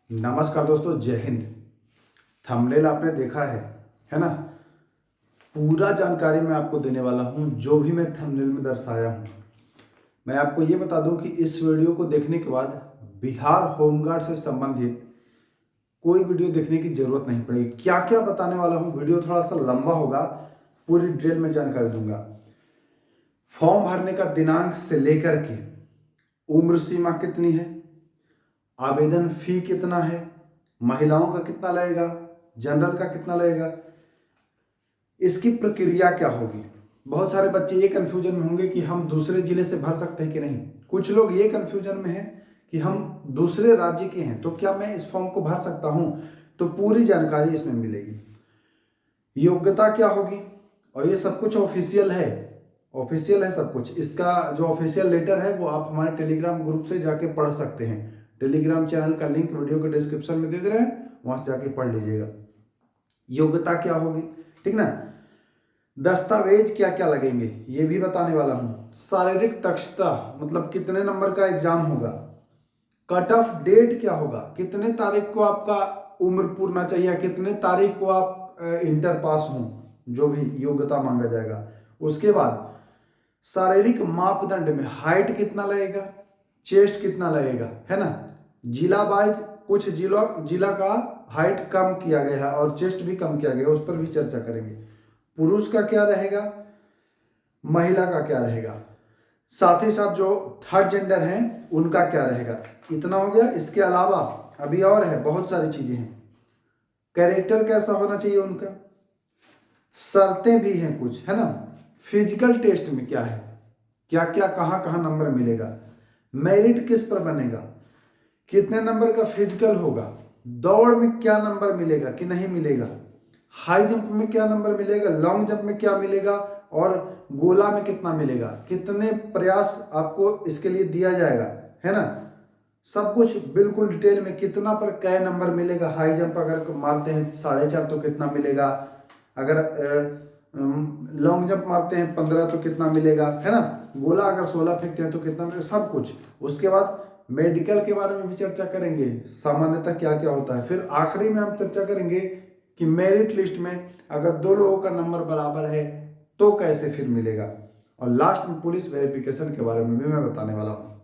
नमस्कार दोस्तों, जय हिंद। थंबनेल आपने देखा है ना। पूरा जानकारी मैं आपको देने वाला हूं, जो भी मैं थंबनेल में दर्शाया हूं। मैं आपको ये बता दूं कि इस वीडियो को देखने के बाद बिहार होमगार्ड से संबंधित कोई वीडियो देखने की जरूरत नहीं पड़ेगी। क्या क्या बताने वाला हूं, वीडियो थोड़ा सा लंबा होगा, पूरी डिटेल में जानकारी दूंगा। फॉर्म भरने का दिनांक से लेकर के उम्र सीमा कितनी है, आवेदन फी कितना है, महिलाओं का कितना लगेगा, जनरल का कितना लगेगा, इसकी प्रक्रिया क्या होगी। बहुत सारे बच्चे ये कंफ्यूजन में होंगे कि हम दूसरे जिले से भर सकते हैं कि नहीं। कुछ लोग ये कंफ्यूजन में हैं कि हम दूसरे राज्य के हैं तो क्या मैं इस फॉर्म को भर सकता हूं। तो पूरी जानकारी इसमें मिलेगी। योग्यता क्या होगी, और ये सब कुछ ऑफिशियल है सब कुछ। इसका जो ऑफिशियल लेटर है वो आप हमारे टेलीग्राम ग्रुप से जाके पढ़ सकते हैं। टेलीग्राम चैनल का लिंक वीडियो के डिस्क्रिप्शन में दे दे रहे हैं, वहां से जाके पढ़ लीजिएगा। योग्यता क्या होगी, ठीक ना। दस्तावेज क्या क्या लगेंगे ये भी बताने वाला हूं। शारीरिक दक्षता मतलब कितने नंबर का एग्जाम होगा। कट ऑफ डेट क्या होगा, कितने तारीख को आपका उम्र पूरना चाहिए, कितने तारीख को आप इंटर पास हों, जो भी योग्यता मांगा जाएगा। उसके बाद शारीरिक मापदंड में हाइट कितना लगेगा, चेस्ट कितना लगेगा, है ना। जिला वाइज कुछ जिला का हाइट कम किया गया है और चेस्ट भी कम किया गया है, उस पर भी चर्चा करेंगे। पुरुष का क्या रहेगा, महिला का क्या रहेगा, साथ ही साथ जो थर्ड जेंडर हैं उनका क्या रहेगा। इतना हो गया। इसके अलावा अभी और है, बहुत सारी चीजें हैं। कैरेक्टर कैसा होना चाहिए उनका, शर्तें भी हैं कुछ, है ना। फिजिकल टेस्ट में क्या है, क्या क्या कहाँ कहाँ नंबर मिलेगा, मेरिट किस पर बनेगा, कितने नंबर का फिजिकल होगा, दौड़ में क्या नंबर मिलेगा कि नहीं मिलेगा, हाई जंप में क्या नंबर मिलेगा, लॉन्ग जंप में क्या मिलेगा, और गोला में कितना मिलेगा, कितने प्रयास आपको इसके लिए दिया जाएगा, है ना। सब कुछ बिल्कुल डिटेल में। कितना पर कै नंबर मिलेगा, हाई जंप अगर मारते हैं 4.5 तो कितना मिलेगा, अगर लॉन्ग जंप मारते हैं 15 तो कितना मिलेगा, है ना। गोला अगर 16 फेंकते हैं तो कितना मिलेगा, सब कुछ। उसके बाद मेडिकल के बारे में भी चर्चा करेंगे, सामान्यतः क्या क्या होता है। फिर आखिरी में हम चर्चा करेंगे कि मेरिट लिस्ट में अगर दो लोगों का नंबर बराबर है तो कैसे फिर मिलेगा। और लास्ट में पुलिस वेरिफिकेशन के बारे में भी मैं बताने वाला हूं।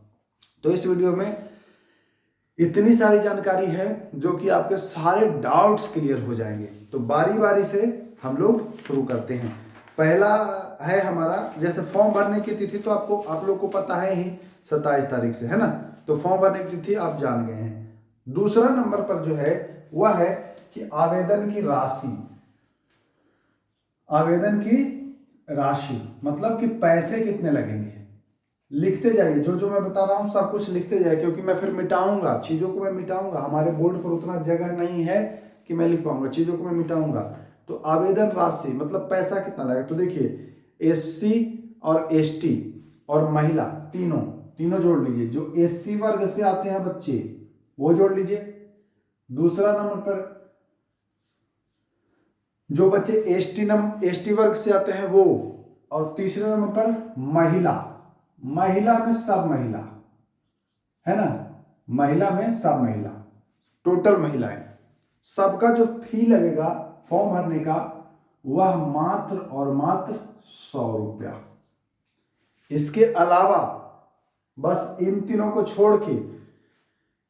तो इस वीडियो में इतनी सारी जानकारी है जो कि आपके सारे डाउट्स क्लियर हो जाएंगे। तो बारी बारी से हम लोग शुरू करते हैं। पहला है हमारा, जैसे फॉर्म भरने की तिथि तो आप लोग को पता है ही, 27 तारीख से, है ना। तो फॉर्म भरने की तिथि आप जान गए हैं। दूसरा नंबर पर जो है वह है कि आवेदन की राशि। आवेदन की राशि मतलब कि पैसे कितने लगेंगे। लिखते जाइए, जो जो मैं बता रहा हूं सब कुछ लिखते जाइए, क्योंकि मैं फिर मिटाऊंगा चीजों को, मैं मिटाऊंगा। हमारे बोर्ड पर उतना जगह नहीं है कि मैं लिख पाऊंगा, चीजों को मैं मिटाऊंगा। तो आवेदन राशि मतलब पैसा कितना लगेगा। तो देखिए, एससी और एसटी और महिला तीनों जोड़ लीजिए। जो एससी वर्ग से आते हैं बच्चे वो जोड़ लीजिए। दूसरा नंबर पर जो बच्चे एसटी वर्ग से आते हैं वो, और तीसरे नंबर पर महिला में सब महिला, है ना। महिला में सब महिला, टोटल महिलाएं, सबका जो फी लगेगा फॉर्म भरने का वह मात्र और मात्र 100 रुपया। इसके अलावा बस इन तीनों को छोड़ के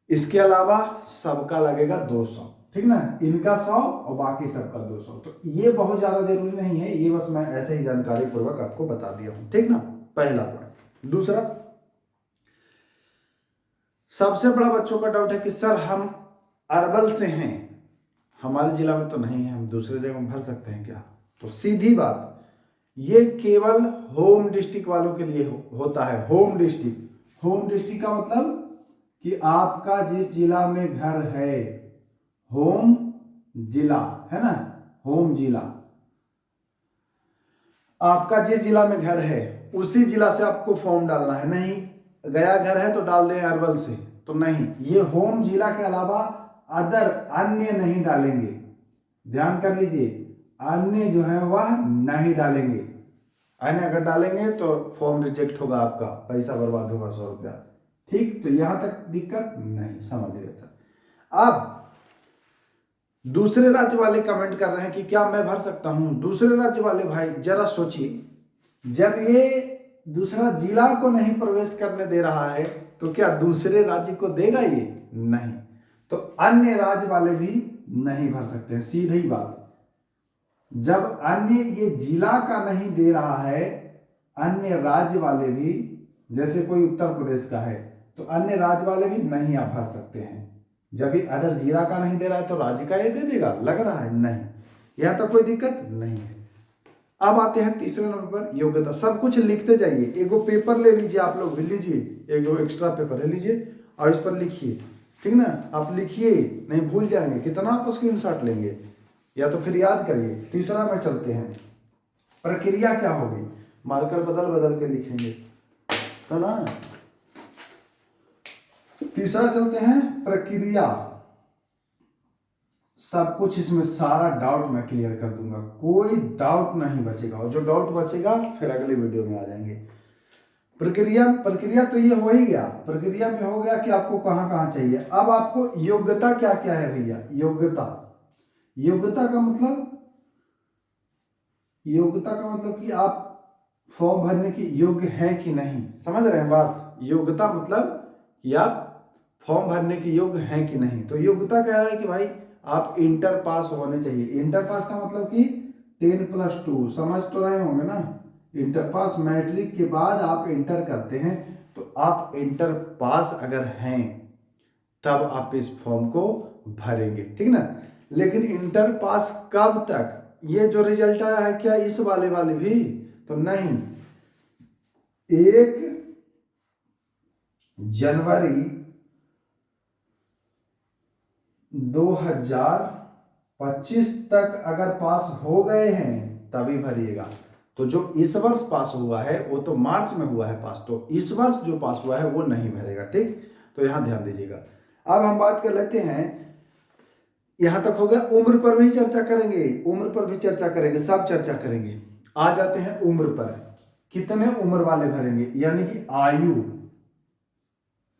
इसके अलावा सबका लगेगा 200, ठीक ना। इनका 100 और बाकी सबका 200। तो ये बहुत ज्यादा जरूरी नहीं है, ये बस मैं ऐसे ही जानकारी पूर्वक आपको बता दिया हूं, ठीक ना। पहला पॉइंट। दूसरा, सबसे बड़ा बच्चों का डाउट है कि सर हम अरवल से हैं, हमारे जिला में तो नहीं है, हम दूसरे जगह में भर सकते हैं क्या। तो सीधी बात, ये केवल होम डिस्ट्रिक्ट वालों के लिए होता है। होम डिस्ट्रिक्ट का मतलब कि आपका जिस जिला में घर है, होम जिला, है ना, होम जिला, आपका जिस जिला में घर है उसी जिला से आपको फॉर्म डालना है। नहीं गया घर है तो डाल दें अरवल से, तो नहीं, ये होम जिला के अलावा अन्य नहीं डालेंगे। ध्यान कर लीजिए, अन्य जो है वह नहीं डालेंगे। अन्य अगर डालेंगे तो फॉर्म रिजेक्ट होगा, आपका पैसा बर्बाद होगा 100 रुपया। ठीक, तो यहां तक दिक्कत नहीं, समझिए सर। अब दूसरे राज्य वाले कमेंट कर रहे हैं कि क्या मैं भर सकता हूं। दूसरे राज्य वाले भाई जरा सोचिए, जब ये दूसरा जिला को नहीं प्रवेश करने दे रहा है तो क्या दूसरे राज्य को देगा ये? नहीं। तो अन्य राज्य वाले भी नहीं भर सकते हैं, सीधी बात। जब अन्य ये जिला का नहीं दे रहा है, अन्य राज्य वाले भी, जैसे कोई उत्तर प्रदेश का है तो अन्य राज्य वाले भी नहीं आप भर सकते हैं। जब ये अदर जिला का नहीं दे रहा है तो राज्य का ये दे देगा, लग रहा है? नहीं, यहां तक कोई दिक्कत नहीं है। अब आते हैं तीसरे नंबर पर, योग्यता। सब कुछ लिखते जाइए। एगो पेपर ले लीजिए, आप लोग भी लीजिए, एगो एक्स्ट्रा पेपर ले लीजिए और इस पर लिखिए, ठीक ना? आप लिखिए, नहीं भूल जाएंगे। कितना आप स्क्रीनशॉट लेंगे या तो फिर याद करिए। तीसरा में चलते हैं, प्रक्रिया क्या होगी? मार्कर बदल बदल के लिखेंगे, तो ना। तीसरा चलते हैं, प्रक्रिया। सब कुछ इसमें सारा डाउट मैं क्लियर कर दूंगा, कोई डाउट नहीं बचेगा, और जो डाउट बचेगा फिर अगले वीडियो में आ जाएंगे। प्रक्रिया तो ये हो ही गया। प्रक्रिया में हो गया कि आपको कहां कहां चाहिए। अब आपको योग्यता क्या क्या है भैया? योग्यता का मतलब कि आप फॉर्म भरने के योग्य हैं कि नहीं। समझ रहे हैं बात? योग्यता मतलब कि आप फॉर्म भरने के योग्य हैं कि नहीं। तो योग्यता कह रहा है कि भाई आप इंटर पास होने चाहिए। इंटर पास का मतलब कि 10+2, समझ तो रहे होंगे ना? इंटर पास, मैट्रिक के बाद आप इंटर करते हैं, तो आप इंटर पास अगर हैं तब आप इस फॉर्म को भरेंगे, ठीक ना? लेकिन इंटर पास कब तक? ये जो रिजल्ट आया है क्या इस वाले भी? तो नहीं। 1 जनवरी 2025 तक अगर पास हो गए हैं तभी भरिएगा। तो जो इस वर्ष पास हुआ है वो तो मार्च में हुआ है पास, तो इस वर्ष जो पास हुआ है वो नहीं भरेगा, ठीक? तो यहां ध्यान दीजिएगा। अब हम बात कर लेते हैं, यहां तक हो गया। उम्र पर भी चर्चा करेंगे, सब चर्चा करेंगे। आ जाते हैं उम्र पर। कितने उम्र वाले भरेंगे, यानी कि आयु।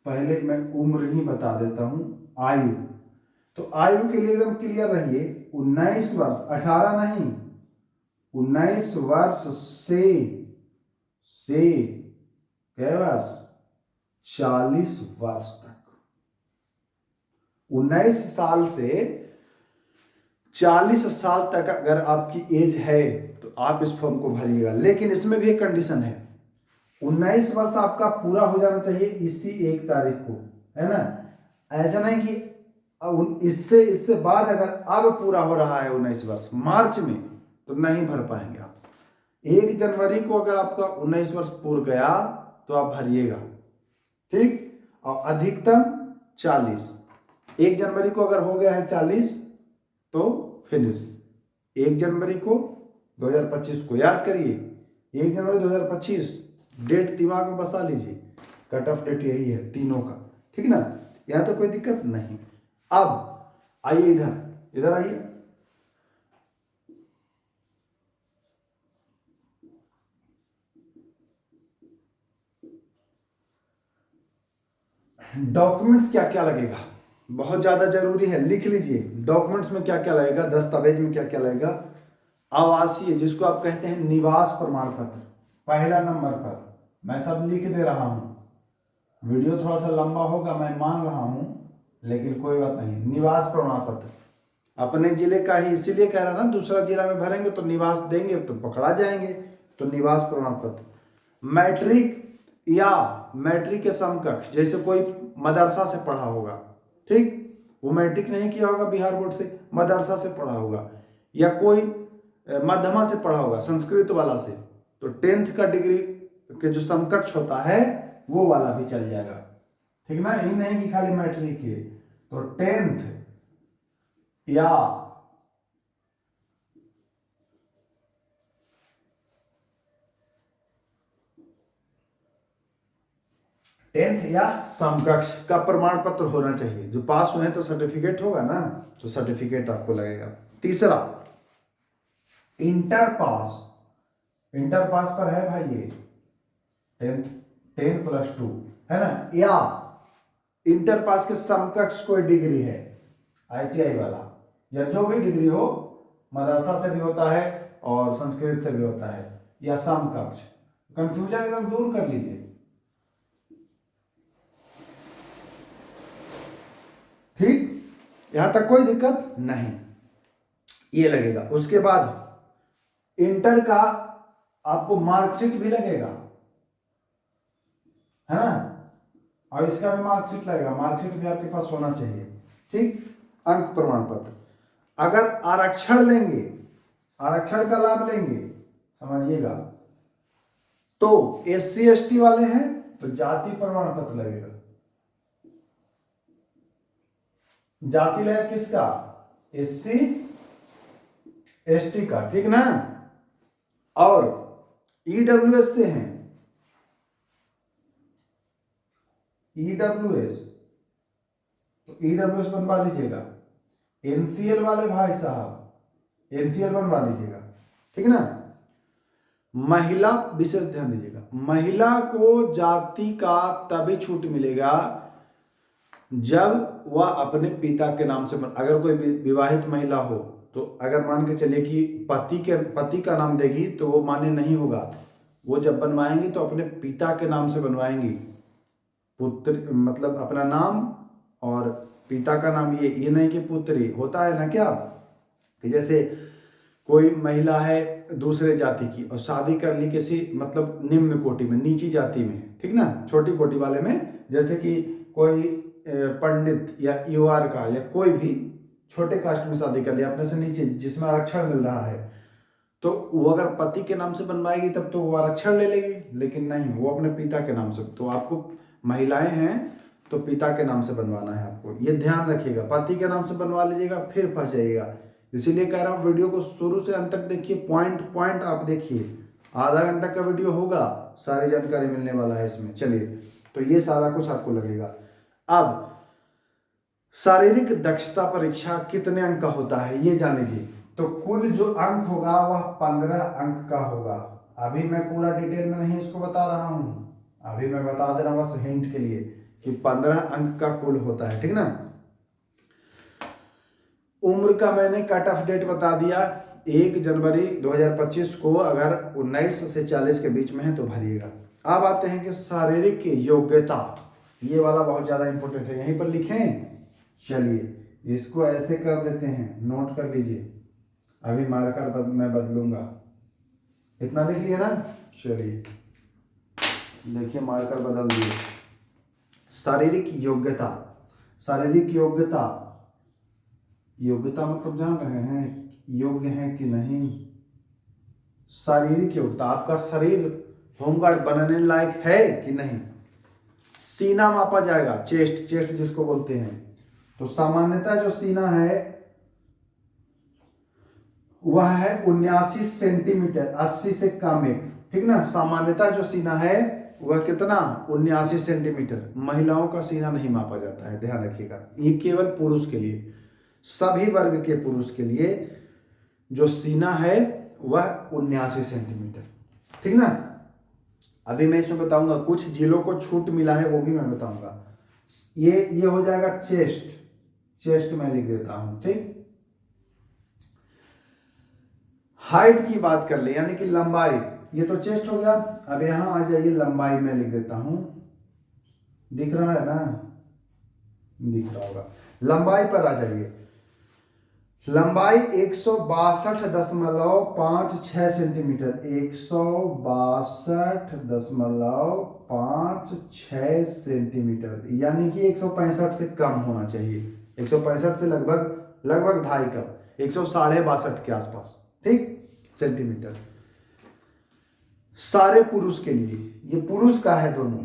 पहले मैं उम्र ही बता देता हूं, आयु। तो आयु के लिए एकदम क्लियर रहिए, 19 वर्ष, 18 नहीं, 19 वर्ष से क्या वर्ष? 40 वर्ष तक। 19 साल से 40 साल तक अगर आपकी एज है तो आप इस फॉर्म को भरिएगा। लेकिन इसमें भी एक कंडीशन है, 19 वर्ष आपका पूरा हो जाना चाहिए इसी 1 तारीख को, है ना? ऐसा नहीं कि इससे बाद अगर अब पूरा हो रहा है 19 वर्ष मार्च में, तो नहीं भर पाएंगे आप। 1 जनवरी को अगर आपका 19 वर्ष पूरा गया तो आप भरिएगा, ठीक? और अधिकतम 40। 1 जनवरी को अगर हो गया है 40 तो फिनिश। 1 जनवरी को 2025 को याद करिए, 1 जनवरी 2025 डेट दिमाग में बसा लीजिए। कट ऑफ डेट यही है तीनों का, ठीक ना? यहां तो कोई दिक्कत नहीं। अब आइए इधर आइए। डॉक्यूमेंट्स क्या क्या लगेगा, बहुत ज्यादा जरूरी है, लिख लीजिए। डॉक्यूमेंट्स में क्या क्या लगेगा, दस्तावेज में क्या क्या लगेगा। आवासीय, जिसको आप कहते हैं निवास प्रमाण पत्र, पहला नंबर पर मैं सब लिख दे रहा हूं। वीडियो थोड़ा सा लंबा होगा, मैं मान रहा हूं, लेकिन कोई बात नहीं। निवास प्रमाण पत्र अपने जिले का ही, इसीलिए कह रहा ना, दूसरा जिला में भरेंगे तो निवास देंगे तो पकड़ा जाएंगे। तो निवास प्रमाण पत्र। मैट्रिक या मैट्रिक के समकक्ष, जैसे कोई मदरसा से पढ़ा होगा, ठीक? वो मैट्रिक नहीं किया होगा बिहार बोर्ड से, मदरसा से पढ़ा होगा, या कोई मध्यमा से पढ़ा होगा संस्कृत वाला से, तो 10th का डिग्री के जो समकक्ष होता है वो वाला भी चल जाएगा, ठीक ना? यही नहीं कि खाली मैट्रिक के, तो 10th या समकक्ष का प्रमाण पत्र होना चाहिए। जो पास हुए हैं तो सर्टिफिकेट होगा ना, तो सर्टिफिकेट आपको लगेगा। तीसरा, इंटर पास। इंटर पास पर है भाई ये 10+2, है ना? या इंटर पास के समकक्ष कोई डिग्री है, ITI वाला, या जो भी डिग्री हो, मदरसा से भी होता है और संस्कृत से भी होता है, या समकक्ष। कंफ्यूजन एकदम दूर कर लीजिए। ठीक, यहां तक कोई दिक्कत नहीं, ये लगेगा। उसके बाद इंटर का आपको मार्कशीट भी लगेगा, है ना, और इसका भी मार्कशीट लगेगा। मार्कशीट भी आपके पास होना चाहिए। ठीक, अंक प्रमाण पत्र। अगर आरक्षण लेंगे, आरक्षण का लाभ लेंगे, समझिएगा, तो SC ST वाले हैं तो जाति प्रमाण पत्र लगेगा। जाति लगेगा किसका? SC ST का, ठीक ना। और EWS से हैं, EWS, तो EWS बनवा लीजिएगा। NCL वाले भाई साहब NCL बनवा लीजिएगा, ठीक ना। महिला, विशेष ध्यान दीजिएगा, महिला को जाति का तभी छूट मिलेगा जब वह अपने पिता के नाम से, अगर कोई विवाहित महिला हो तो अगर मान के चलिए कि पति का नाम देगी तो वो मान्य नहीं होगा। वो जब बनवाएंगी तो अपने पिता के नाम से बनवाएंगी। पुत्र मतलब अपना नाम और पिता का नाम, ये नहीं कि पुत्री होता है ना क्या, कि जैसे कोई महिला है दूसरे जाति की और शादी कर ली किसी मतलब निम्न कोटि में, नीची जाति में, ठीक ना, छोटी कोटि वाले में, जैसे कि कोई पंडित या UR का या कोई भी छोटे कास्ट में शादी कर लिया अपने से नीचे, जिसमें आरक्षण मिल रहा है, तो वो अगर पति के नाम से बनवाएगी तब तो वो आरक्षण ले लेगी, लेकिन नहीं, वो अपने पिता के नाम से। तो आपको महिलाएं हैं तो पिता के नाम से बनवाना है आपको, ये ध्यान रखिएगा। पति के नाम से बनवा लीजिएगा फिर फंस जाइएगा। इसीलिए कह रहा हूँ वीडियो को शुरू से अंत तक देखिए, पॉइंट पॉइंट आप देखिए। आधा घंटा का वीडियो होगा, सारी जानकारी मिलने वाला है इसमें। चलिए, तो ये सारा कुछ आपको लगेगा। अब शारीरिक दक्षता परीक्षा कितने अंक का होता है ये जान लीजिए। तो कुल जो अंक होगा वह 15 अंक का होगा। अभी मैं पूरा डिटेल में नहीं इसको बता रहा हूँ, अभी मैं बता दे रहा हूँ बस हिंट के लिए कि 15 अंक का कुल होता है, ठीक ना। उम्र का मैंने कट ऑफ डेट बता दिया, 1 जनवरी 2025 को अगर 19 से 40 के बीच में है तो भरिएगा। अब आते हैं कि शारीरिक योग्यता, ये वाला बहुत ज्यादा इंपॉर्टेंट है, यहीं पर लिखें। चलिए इसको ऐसे कर देते हैं, नोट कर लीजिए, अभी मार्कर मैं बदलूंगा। इतना लिख लिया ना, चलिए देखिए मार्कर बदल दिए। शारीरिक योग्यता, शारीरिक योग्यता, योग्यता मतलब जान रहे हैं, योग्य है कि नहीं। शारीरिक योग्यता, आपका शरीर होमगार्ड बनने लायक है कि नहीं। सीना मापा जाएगा, चेस्ट, चेस्ट जिसको बोलते हैं। तो सामान्यतः जो सीना है वह है 79 सेंटीमीटर, 80 से कम एक, ठीक ना। सामान्यतः जो सीना है वह कितना, 79 सेंटीमीटर। महिलाओं का सीना नहीं मापा जाता है, ध्यान रखिएगा। ये केवल पुरुष के लिए, सभी वर्ग के पुरुष के लिए जो सीना है वह 79 सेंटीमीटर, ठीक ना। अभी मैं इसमें बताऊंगा, कुछ जिलों को छूट मिला है वो भी मैं बताऊंगा। ये हो जाएगा चेस्ट, चेस्ट में लिख देता हूं, ठीक। हाइट की बात कर ले, यानी कि लंबाई, ये तो चेस्ट हो गया। अब यहां आ जाइए, लंबाई में लिख देता हूं, दिख रहा है ना, दिख रहा होगा। लंबाई पर आ जाइए, लंबाई 162.56 सेंटीमीटर, 162.56 सेंटीमीटर, यानी कि 165 से कम होना चाहिए। 165 से लगभग 2.5 कम, 162.5 के आसपास, ठीक, सेंटीमीटर। सारे पुरुष के लिए, ये पुरुष का है दोनों,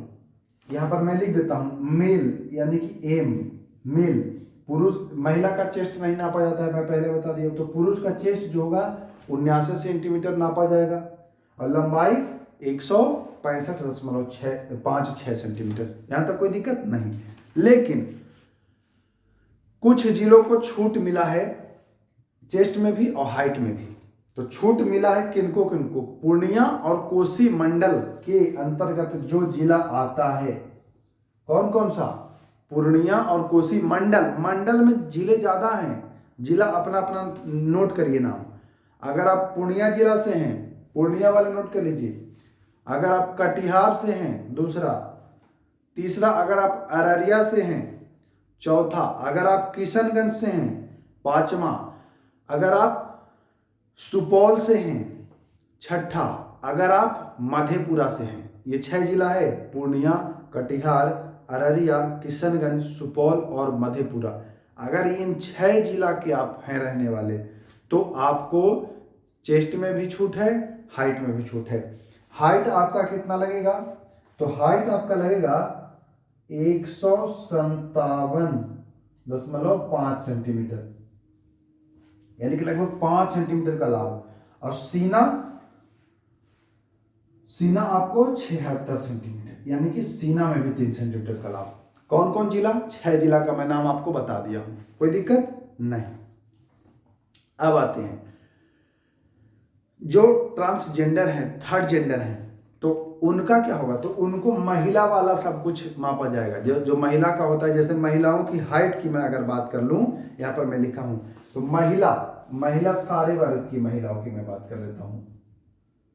यहां पर मैं लिख देता हूं मेल, यानी कि एम, मेल। पुरुष, महिला का चेस्ट नहीं नापा जाता है, मैं पहले बता दिया। तो पुरुष का चेस्ट जो होगा 79 सेंटीमीटर नापा जाएगा और लंबाई 165.56 सेंटीमीटर। यहां तक कोई दिक्कत नहीं। लेकिन कुछ जिलों को छूट मिला है, चेस्ट में भी और हाइट में भी। तो छूट मिला है किनको किनको, पूर्णिया और कोसी मंडल के अंतर्गत जो जिला आता है, कौन कौन सा, पूर्णिया और कोसी मंडल, मंडल में जिले ज़्यादा हैं, जिला अपना अपना नोट करिए नाम। अगर आप पूर्णिया जिला से हैं, पूर्णिया वाले नोट कर लीजिए। अगर आप कटिहार से हैं, दूसरा। तीसरा अगर आप अररिया से हैं, चौथा अगर आप किशनगंज से हैं, पांचवा अगर आप सुपौल से हैं, छठा अगर आप मधेपुरा से हैं। ये 6 जिला है, पूर्णिया, कटिहार, अररिया, किशनगंज, सुपौल और मधेपुरा। अगर इन 6 जिला के आप हैं रहने वाले तो आपको चेस्ट में भी छूट है, हाइट में भी छूट है। हाइट आपका कितना लगेगा? तो हाइट आपका लगेगा 157.5 सेंटीमीटर, यानी कि लगभग 5 सेंटीमीटर का लाभ। और सीना आपको 76 सेंटीमीटर, यानी कि सीना में भी 3 सेंटीमीटर का लाभ। कौन कौन जिला? 6 जिला का मैं नाम आपको बता दिया हूं, कोई दिक्कत नहीं। अब आते हैं जो ट्रांसजेंडर हैं, थर्ड जेंडर हैं, तो उनका क्या होगा? तो उनको महिला वाला सब कुछ मापा जाएगा। जो महिला का होता है, जैसे महिलाओं की हाइट की मैं अगर बात कर लूं, यहां पर मैं लिखा हूं, तो महिला सारे वर्ग की महिलाओं की मैं बात कर लेता हूं।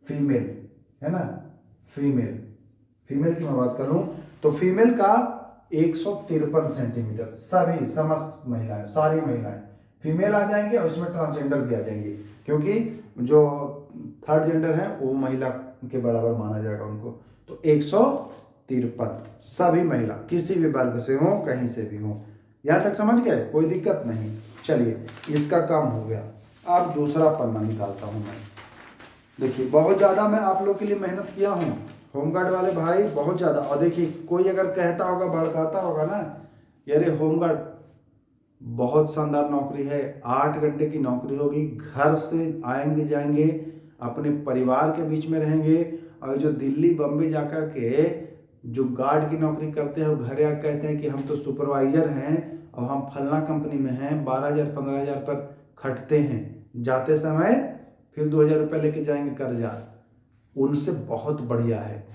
फीमेल है ना, फीमेल की मैं बात कर लूं तो फीमेल का 153 सेंटीमीटर, सभी समस्त महिलाएं, सारी महिलाएं फीमेल आ जाएंगे और उसमें ट्रांसजेंडर भी आ जाएंगे, क्योंकि जो थर्ड जेंडर है वो महिला के बराबर माना जाएगा उनको। तो 153 सभी महिला, किसी भी वर्ग से हो, कहीं से भी हो। यहां तक समझ गए? कोई दिक्कत नहीं। चलिए, इसका काम हो गया। अब दूसरा पन्ना निकालता हूं मैं। देखिए, बहुत ज़्यादा मैं आप लोग के लिए मेहनत किया हूँ, होमगार्ड वाले भाई, बहुत ज़्यादा। और देखिए, कोई अगर कहता होगा, भड़काता होगा ना, यार होमगार्ड बहुत शानदार नौकरी है, 8 घंटे की नौकरी होगी, घर से आएंगे जाएंगे, अपने परिवार के बीच में रहेंगे। और जो दिल्ली बम्बई जाकर के जो गार्ड की नौकरी करते हैं, वो घर आकर कहते हैं कि हम तो सुपरवाइजर हैं और हम फलना कंपनी में हैं, 12,000 15,000 पर खटते हैं, जाते समय फिर 2,000 रुपये लेके जाएंगे कर्जा। उनसे बहुत बढ़िया है,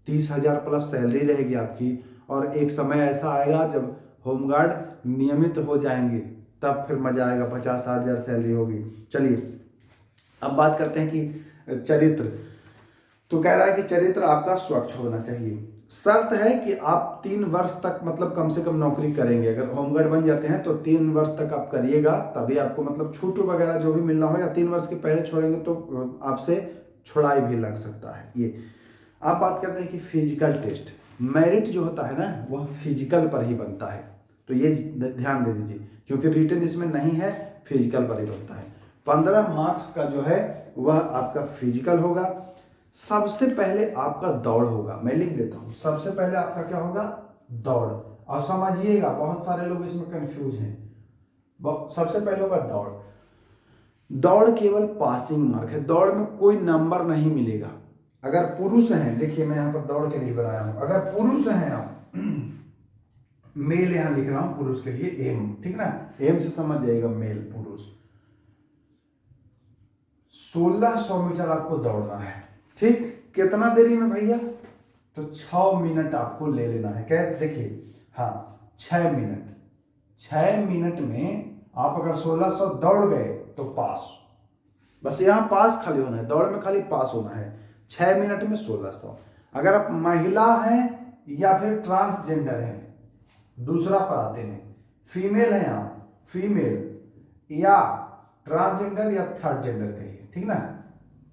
30,000 प्लस सैलरी रहेगी आपकी। और एक समय ऐसा आएगा जब होमगार्ड नियमित हो जाएंगे, तब फिर मजा आएगा, 50-60 हज़ार सैलरी होगी। चलिए, अब बात करते हैं कि चरित्र। तो कह रहा है कि चरित्र आपका स्वच्छ होना चाहिए। शर्त है कि आप 3 वर्ष तक, मतलब कम से कम नौकरी करेंगे। अगर होमगार्ड बन जाते हैं तो 3 वर्ष तक आप करिएगा, तभी आपको मतलब छूट वगैरह जो भी मिलना हो, या 3 वर्ष के पहले छोड़ेंगे तो आपसे छुड़ाई भी लग सकता है। ये आप बात करते हैं कि फिजिकल टेस्ट, मेरिट जो होता है ना, वह फिजिकल पर ही बनता है। तो ये ध्यान दे दीजिए, क्योंकि रिटन इसमें नहीं है, फिजिकल पर ही बनता है। 15 मार्क्स का जो है वह आपका फिजिकल होगा। सबसे पहले आपका दौड़ होगा, मैं लिख देता हूं। सबसे पहले आपका क्या होगा? दौड़। और समझिएगा, बहुत सारे लोग इसमें कंफ्यूज हैं। सबसे पहले होगा दौड़। दौड़ केवल पासिंग मार्क है, दौड़ में कोई नंबर नहीं मिलेगा। अगर पुरुष हैं, देखिए मैं यहां पर दौड़ के लिए बनाया हूं, अगर पुरुष हैं आप, मेल यहां लिख रहा हूं पुरुष के लिए एम, ठीक ना, एम से समझ जाएगा मेल पुरुष। 1600 मीटर आपको दौड़ना है, ठीक। कितना देरी में भैया? तो 6 मिनट आपको ले लेना है। क्या? देखिए, हाँ, 6 मिनट। 6 मिनट में आप अगर 1600 दौड़ गए तो पास। बस यहाँ पास खाली होना है, दौड़ में खाली पास होना है। 6 मिनट में 1600। अगर आप महिला हैं या फिर ट्रांसजेंडर हैं, दूसरा पर आते हैं, फीमेल हैं आप, फीमेल या ट्रांसजेंडर या थर्ड जेंडर कहिए, ठीक ना,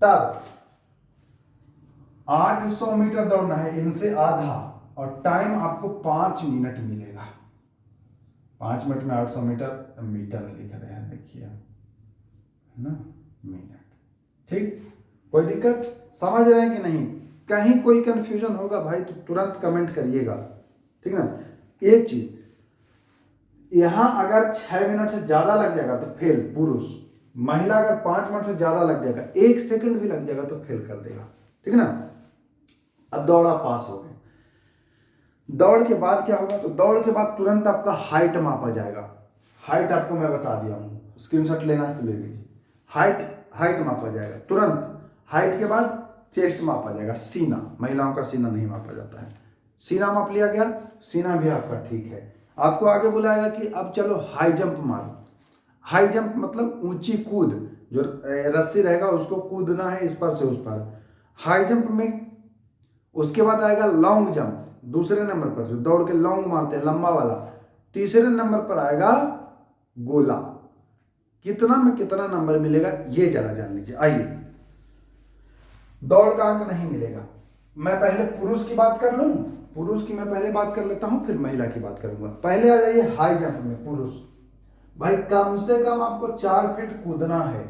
तब 800 मीटर दौड़ना है, इनसे आधा, और टाइम आपको 5 मिनट मिलेगा। 5 मिनट में 800 मीटर, मीटर लिख रहे हैं, देखिए, है ना, मिनट, ठीक। कोई दिक्कत? समझ रहे हैं कि नहीं? कहीं कोई कंफ्यूजन होगा भाई तो तुरंत कमेंट करिएगा, ठीक ना। एक चीज, यहां अगर 6 मिनट से ज्यादा लग जाएगा तो फेल पुरुष, महिला अगर 5 मिनट से ज्यादा लग जाएगा, 1 सेकंड भी लग जाएगा तो फेल कर देगा, ठीक ना। अब दौड़ा पास हो गए। दौड़ के बाद क्या होगा? तो दौड़ के बाद तुरंत आपका हाइट मापा जाएगा। हाइट आपको मैं बता दिया हूं, स्क्रीनशॉट लेना है तो ले लीजिए। हाइट मापा जाएगा तुरंत। हाइट के बाद चेस्ट मापा जाएगा, सीना, महिलाओं का सीना नहीं मापा जाता है। सीना माप लिया गया, सीना भी आपका ठीक है। आपको आगे बुलाएगा कि अब चलो हाई जंप मारो। हाई जंप मतलब ऊंची कूद, जो रस्सी रहेगा उसको कूदना है इस पर से उस पर। हाई जंप में उसके बाद आएगा लॉन्ग जंप, दूसरे नंबर पर जो दौड़ के लॉन्ग मारते हैं, लंबा वाला। तीसरे नंबर पर आएगा गोला। कितना में कितना नंबर मिलेगा ये जरा जान लीजिए। आइए, दौड़ का अंक नहीं मिलेगा। मैं पहले पुरुष की बात कर लूं, पुरुष की मैं पहले बात कर लेता हूं, फिर महिला की बात करूंगा। पहले आ जाइए हाई जंप में। पुरुष भाई कम से कम आपको 4 फीट कूदना है,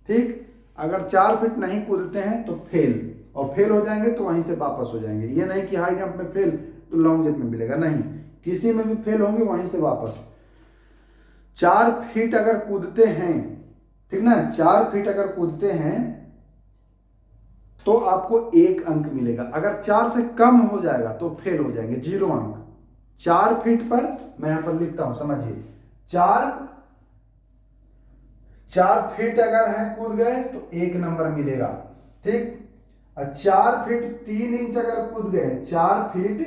ठीक। अगर 4 फीट नहीं कूदते हैं तो फेल, और फेल हो जाएंगे तो वहीं से वापस हो जाएंगे। ये नहीं कि हाई जंप में फेल तो लॉन्ग जंप में मिलेगा, नहीं, किसी में भी फेल होंगे वहीं से वापस। 4 फीट अगर कूदते हैं, ठीक ना, 4 फीट अगर कूदते हैं तो आपको 1 अंक मिलेगा। अगर 4 से कम हो जाएगा तो फेल हो जाएंगे, 0 अंक। 4 फीट पर मैं यहां पर लिखता हूं, समझिए। 4 फीट अगर है कूद गए तो 1 नंबर मिलेगा, ठीक। 4 फीट 3 इंच अगर कूद गए, 4 फीट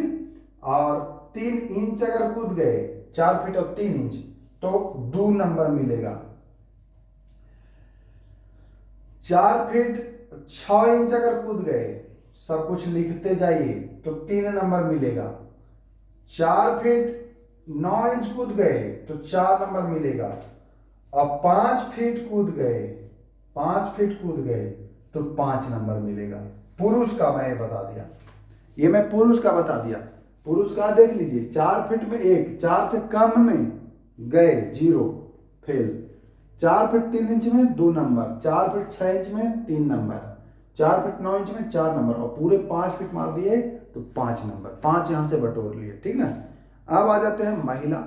और 3 इंच अगर कूद गए, 4 फीट और 3 इंच, तो 2 नंबर मिलेगा। 4 फीट 6 इंच अगर कूद गए, सब कुछ लिखते जाइए, तो 3 नंबर मिलेगा। 4 फीट 9 इंच कूद गए तो 4 नंबर मिलेगा। और 5 फीट कूद गए, 5 फीट कूद गए तो 5 नंबर मिलेगा। पुरुष का मैं बता दिया, ये मैं पुरुष का बता दिया। पुरुष का देख लीजिए, 4 फीट में 1, 4 से कम में गए 0, फेल। 4 फीट 3 इंच में 2 नंबर, 4 फीट 6 इंच में 3 नंबर, 4 फीट 9 इंच में 4 नंबर, और पूरे 5 फीट मार दिए तो 5 नंबर। 5 यहां से बटोर लिए, ठीक ना। अब आ जाते हैं महिला।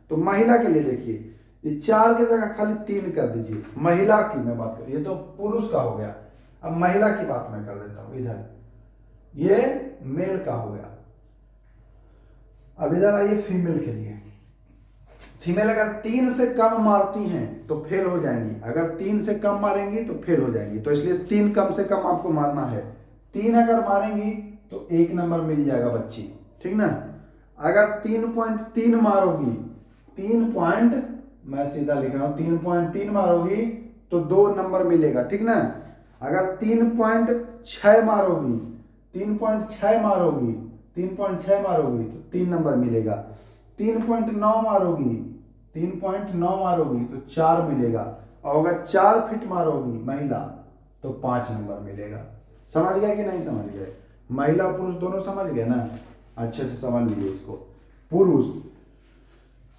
तो महिला के लिए देखिए, ये 4 की जगह खाली 3 कर दीजिए। महिला की मैं बात करूं, ये तो पुरुष का हो गया। अब महिला की बात मैं कर देता हूं इधर, ये मेल का हो गया। अब इधर आइए फीमेल के लिए। फीमेल अगर 3 से कम मारती हैं तो फेल हो जाएंगी, अगर 3 से कम मारेंगी तो फेल हो जाएंगी। तो इसलिए 3 कम से कम आपको मारना है। 3 अगर मारेंगी तो 1 नंबर मिल जाएगा बच्ची, ठीक ना। अगर 3.3 मारोगी, 3 पॉइंट मैं सीधा लिख रहा हूं, 3.3 मारोगी तो 2 नंबर मिलेगा, ठीक ना। अगर 3.6 मारोगी, 3.6 मारोगी, 3.6 मारोगी तो 3 नंबर मिलेगा। 3.9 मारोगी, 3.9 मारोगी तो 4 मिलेगा। और अगर 4 फीट मारोगी महिला तो 5 नंबर मिलेगा। समझ गए कि नहीं समझ गए? महिला पुरुष दोनों समझ गए ना, अच्छे से समझ लीजिए इसको। पुरुष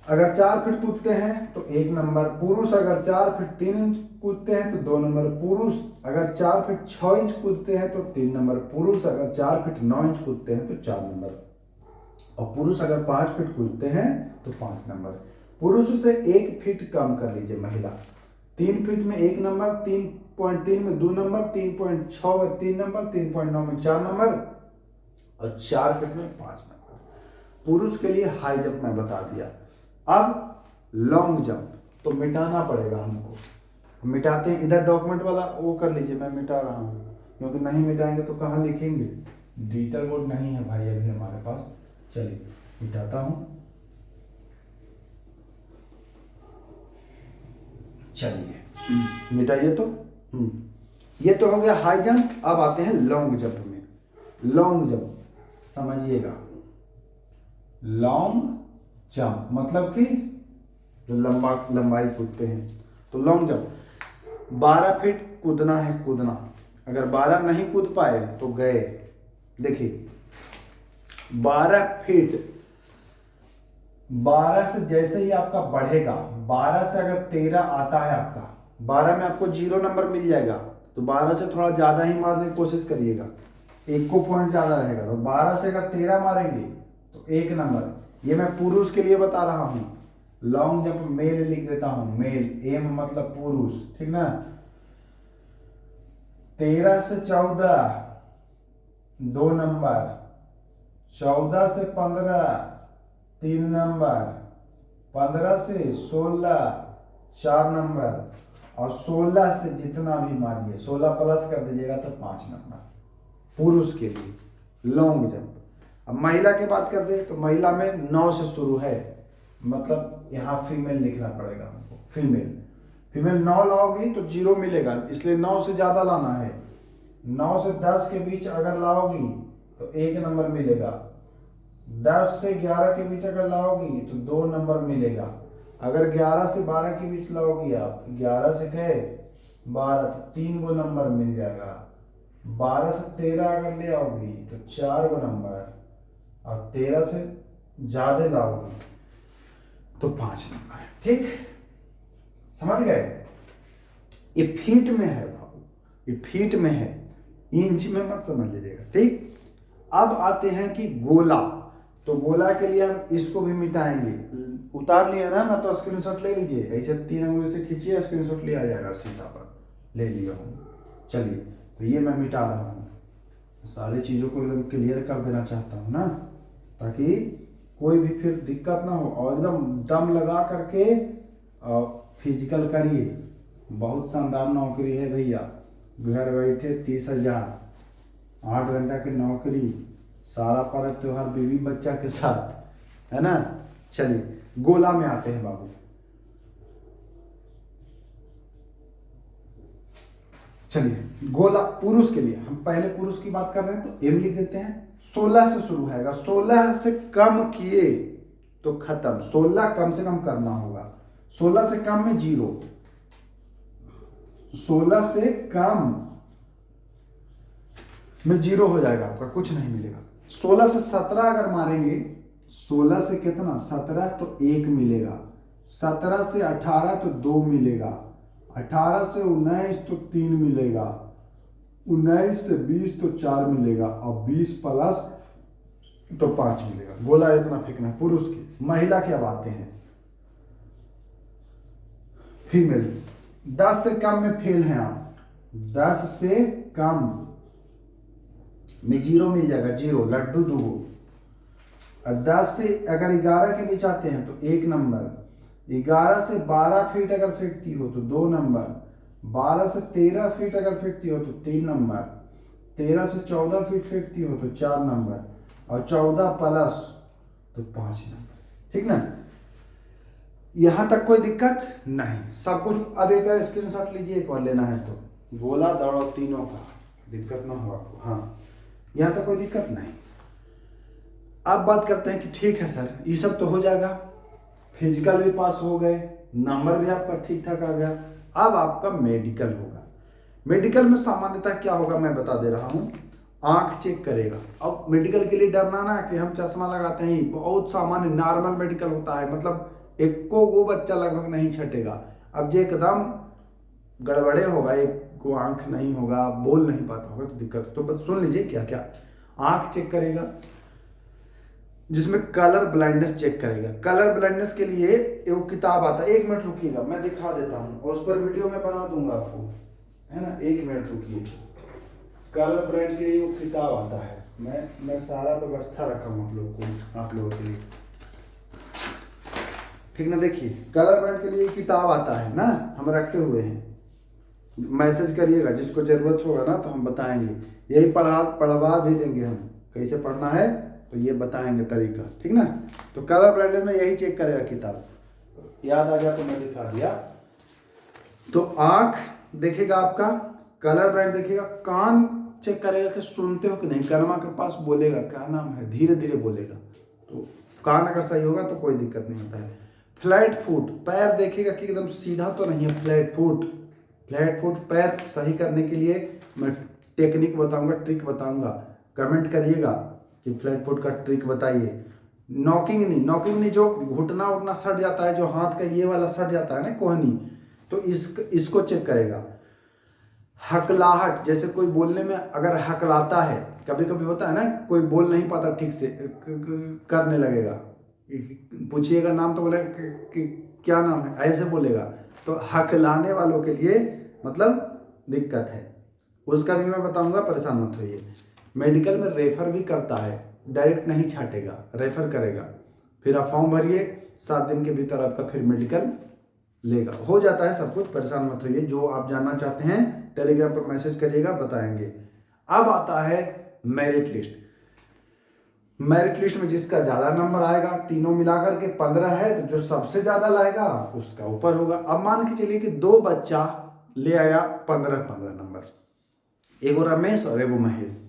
अगर 4 फीट कूदते हैं तो 1 नंबर। पुरुष अगर 4 फीट 3 इंच कूदते हैं तो 2 नंबर। पुरुष अगर 4 फीट 6 इंच कूदते हैं तो 3 नंबर। पुरुष अगर 4 फीट 9 इंच कूदते हैं तो 4 नंबर। और पुरुष अगर 5 फीट कूदते हैं तो 5 नंबर। पुरुष से 1 फीट कम कर लीजिए महिला। 3 फीट में 1 नंबर, 3.3 में 2 नंबर, 3.6 में 3 नंबर, 3.9 में 4 नंबर, और 4 फीट में 5 नंबर। पुरुष के लिए हाई जंप मैं बता दिया। अब लॉन्ग जंप तो मिटाना पड़ेगा हमको। मिटाते हैं, इधर डॉक्यूमेंट वाला वो कर लीजिए, मैं मिटा रहा हूँ, क्योंकि नहीं मिटाएंगे तो कहाँ लिखेंगे। डिजिटल बोर्ड नहीं है भाई अभी हमारे पास। चलिए मिटाता हूं। चलिए मिटाइए तो। ये तो हो गया हाई जंप। अब आते हैं लॉन्ग जंप में। लॉन्ग जंप समझिएगा, लॉन्ग जंप मतलब कि जो लंबाई कूदते हैं। तो लॉन्ग जंप 12 फीट कूदना है, कूदना। अगर 12 नहीं कूद पाए तो गए। देखिए 12 फीट, 12 से जैसे ही आपका बढ़ेगा, 12 से अगर 13 आता है आपका, 12 में आपको 0 नंबर मिल जाएगा, तो 12 से थोड़ा ज्यादा ही मारने की कोशिश करिएगा, 1 को पॉइंट ज्यादा रहेगा। तो 12 से अगर 13 मारेंगे तो 1 नंबर। ये मैं पुरुष के लिए बता रहा हूं। लॉन्ग जंप मेल लिख देता हूं, मेल, एम मतलब पुरुष, ठीक ना। 13 से 14 2 नंबर, 14 से 15 3 नंबर, 15 से 16 4 नंबर, और 16 से जितना भी मारिए, 16 प्लस कर दीजिएगा तो 5 नंबर। पुरुष के लिए लॉन्ग जंप। अब महिला की बात करते हैं तो महिला में 9 से शुरू है। मतलब यहाँ फीमेल लिखना पड़ेगा हमको, फीमेल। फीमेल 9 लाओगी तो 0 मिलेगा, इसलिए 9 से ज़्यादा लाना है। 9 से 10 के बीच अगर लाओगी तो 1 नंबर मिलेगा। 10 से 11 के बीच अगर लाओगी तो 2 नंबर मिलेगा। अगर 11 से 12 के बीच लाओगी आप, 11 से गए 12 तो 3 गो नंबर मिल जाएगा। 12 से 13 अगर ले आओगी तो 4 गो नंबर, और 13 से ज़्यादा लाओगी तो 5 नंबर। ठीक, समझ गए? ये फीट में है बाबू, ये फीट में है, इंच में मत समझ लीजिएगा। ठीक, अब आते हैं कि गोला। तो गोला के लिए हम इसको भी मिटाएंगे। उतार लिया ना तो स्क्रीनशॉट ले लीजिए, ऐसे 3 अंगुली से खींचिए, स्क्रीनशॉट ले आ जाएगा शीशा पर। ले लिया हूँ। चलिए, तो ये मैं मिटा रहा हूँ, सारी चीज़ों को एकदम क्लियर कर देना चाहता हूँ ना, ताकि कोई भी फिर दिक्कत ना हो। और एकदम दम लगा करके फिजिकल करिए। बहुत शानदार नौकरी है भैया, घर बैठे 30,000, 8 घंटा की नौकरी, सारा पर्व त्योहार बीवी बच्चा के साथ, है ना। चलिए, गोला में आते हैं बाबू। चलिए, गोला पुरुष के लिए, हम पहले पुरुष की बात कर रहे हैं तो एम लिख देते हैं। 16 से शुरू है, 16 से कम किए तो खत्म। 16 कम से कम करना होगा। 16 से कम में 0, 16 से कम में 0 हो जाएगा, आपका कुछ नहीं मिलेगा। 16 से 17 अगर मारेंगे, 16 से कितना 17 तो 1 मिलेगा। 17 से 18 तो 2 मिलेगा। 18 से 19 तो 3 मिलेगा। 19 से 20 तो 4 मिलेगा, और 20 प्लस तो 5 मिलेगा। गोला इतना फेंकना है पुरुष की। महिला क्या बातें हैं, फीमेल। 10 से कम में फेल हैं आप, 10 से कम में 0 मिल जाएगा, 0 लड्डू 2। 10 से अगर 11 के बीच आते हैं तो 1 नंबर। 11 से 12 फीट अगर फेंकती हो तो 2 नंबर। 12 से 13 फीट अगर फेंकती हो तो 3 नंबर। 13 से 14 फीट फेंकती हो तो 4 नंबर, और 14 प्लस तो 5 नंबर। ठीक ना, यहां तक कोई दिक्कत नहीं, सब कुछ। अब एक स्क्रीनशॉट लीजिए, एक और लेना है तो। गोला दौड़ तीनों का, दिक्कत ना हो आपको। हाँ, यहां तक कोई दिक्कत नहीं। अब बात करते हैं कि ठीक है सर, ये सब तो हो जाएगा, फिजिकल भी पास हो गए, नंबर भी आपका ठीक ठाक आ गया। अब आपका मेडिकल होगा। मेडिकल में सामान्यतः क्या होगा मैं बता दे रहा हूँ, आंख चेक करेगा। अब मेडिकल के लिए डरना ना कि हम चश्मा लगाते हैं, बहुत सामान्य नॉर्मल मेडिकल होता है, मतलब एको गो बच्चा लगभग नहीं छटेगा। अब जो एकदम गड़बड़े होगा, एक को आंख नहीं होगा, बोल नहीं पाता होगा तो दिक्कत। तो बस सुन लीजिए क्या क्या। आंख चेक करेगा, जिसमें कलर ब्लाइंडनेस चेक करेगा। कलर ब्लाइंडनेस के लिए एक किताब आता है, 1 मिनट रुकिएगा, मैं दिखा देता हूँ, और उस पर वीडियो में बना दूंगा आपको, है ना। 1 मिनट रुकिए। कलर ब्लाइंड के लिए वो किताब आता है, मैं सारा व्यवस्था रखा हूँ आप लोगों के लिए, ठीक ना। देखिए, कलर ब्लाइंड के लिए किताब आता है ना, हम रखे हुए हैं, मैसेज करिएगा, जिसको जरूरत होगा ना तो हम बताएंगे। यही पढ़वा भी देंगे हम, कैसे पढ़ना है तो ये बताएंगे तरीका, ठीक ना। तो कलर ब्लाइंडनेस में यही चेक करेगा किताब, याद आ गया तो मैं दिखा दिया। तो आंख देखेगा आपका, कलर ब्लाइंड देखेगा, कान चेक करेगा कि सुनते हो कि नहीं, कनमा के पास बोलेगा क्या नाम है, धीरे धीरे बोलेगा, तो कान अगर सही होगा तो कोई दिक्कत नहीं होता है। फ्लैट फुट, पैर देखेगा कि एकदम सीधा तो नहीं है, फ्लैट फुट। फ्लैट फुट पैर सही करने के लिए मैं टेक्निक बताऊंगा, ट्रिक बताऊंगा, कमेंट करिएगा कि फ्लैट फुट का ट्रिक बताइए। नॉकिंग नहीं, जो घुटना उठना सट जाता है, जो हाथ का ये वाला सट जाता है ना कोहनी, तो इसको चेक करेगा। हकलाहट, जैसे कोई बोलने में अगर हकलाता है, कभी कभी होता है ना, कोई बोल नहीं पाता ठीक से, करने लगेगा, पूछिएगा नाम तो बोलेगा कि क्या नाम है, ऐसे बोलेगा, तो हकलाने वालों के लिए मतलब दिक्कत है, उसका भी मैं बताऊंगा, परेशान मत होइए। मेडिकल में रेफर भी करता है, डायरेक्ट नहीं छाटेगा, रेफर करेगा। फिर आप फॉर्म भरिए, 7 दिन के भीतर आपका फिर मेडिकल लेगा, हो जाता है सब कुछ, परेशान मत होइए। जो आप जानना चाहते हैं टेलीग्राम पर मैसेज करिएगा, बताएंगे। अब आता है मेरिट लिस्ट। मेरिट लिस्ट में जिसका ज़्यादा नंबर आएगा, तीनों मिलाकर के 15 है, तो जो सबसे ज़्यादा लाएगा उसका ऊपर होगा। अब मान के चलिए कि दो बच्चा ले आया 15-15 नंबर, एगो रमेश और एगो महेश,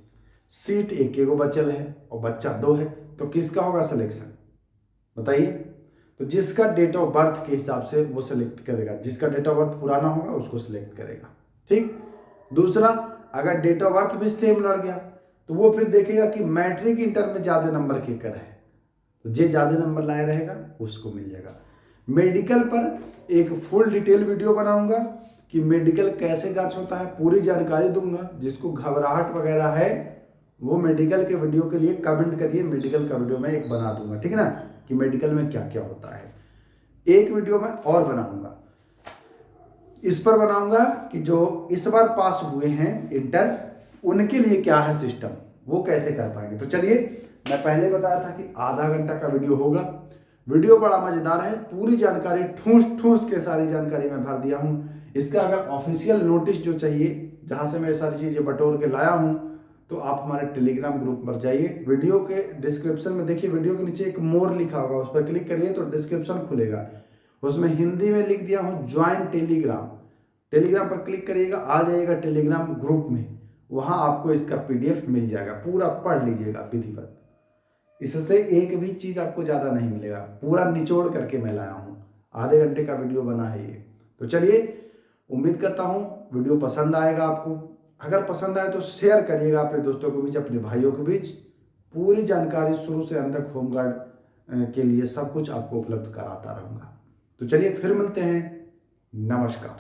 सीट एक एगो बचल है और बच्चा 2 है, तो किसका होगा सिलेक्शन बताइए। तो जिसका डेट ऑफ बर्थ के हिसाब से वो सिलेक्ट करेगा, जिसका डेट ऑफ बर्थ पुराना होगा उसको सिलेक्ट करेगा, ठीक। दूसरा, अगर डेट ऑफ बर्थ भी सेम लड़ गया तो वो फिर देखेगा कि मैट्रिक इंटर में ज़्यादा नंबर केकर है, तो जे ज़्यादा नंबर लाया रहेगा उसको मिल जाएगा। मेडिकल पर एक फुल डिटेल वीडियो बनाऊंगा कि मेडिकल कैसे जांच होता है, पूरी जानकारी दूंगा। जिसको घबराहट वगैरह है वो मेडिकल के वीडियो के लिए कमेंट करिए, मेडिकल का वीडियो मैं एक बना दूंगा, ठीक है ना, कि मेडिकल में क्या क्या होता है। एक वीडियो मैं और बनाऊंगा, इस पर बनाऊंगा कि जो इस बार पास हुए हैं इंटर, उनके लिए क्या है सिस्टम, वो कैसे कर पाएंगे। तो चलिए, मैं पहले बताया था कि आधा घंटा का वीडियो होगा। वीडियो बड़ा मजेदार है, पूरी जानकारी ठूस ठूस के सारी जानकारी मैं भर दिया हूँ। इसका अगर ऑफिशियल नोटिस जो चाहिए, जहाँ से मैं सारी चीज़ें बटोर के लाया हूँ, तो आप हमारे टेलीग्राम ग्रुप पर जाइए। वीडियो के डिस्क्रिप्शन में देखिए, वीडियो के नीचे एक मोर लिखा होगा, उस पर क्लिक करिए तो डिस्क्रिप्शन खुलेगा। उसमें हिंदी में लिख दिया हूँ ज्वाइन टेलीग्राम, टेलीग्राम पर क्लिक करिएगा, आ जाइएगा टेलीग्राम ग्रुप में, वहाँ आपको इसका PDF मिल जाएगा, पूरा पढ़ लीजिएगा विधिवत। इससे एक भी चीज़ आपको ज़्यादा नहीं मिलेगा, पूरा निचोड़ करके मैं लाया हूँ। आधे घंटे का वीडियो बना है ये। तो चलिए, उम्मीद करता हूँ वीडियो पसंद आएगा आपको। अगर पसंद आए तो शेयर करिएगा अपने दोस्तों के बीच, अपने भाइयों के बीच। पूरी जानकारी शुरू से अंत तक होमगार्ड के लिए सब कुछ आपको उपलब्ध कराता रहूँगा। तो चलिए फिर मिलते हैं, नमस्कार।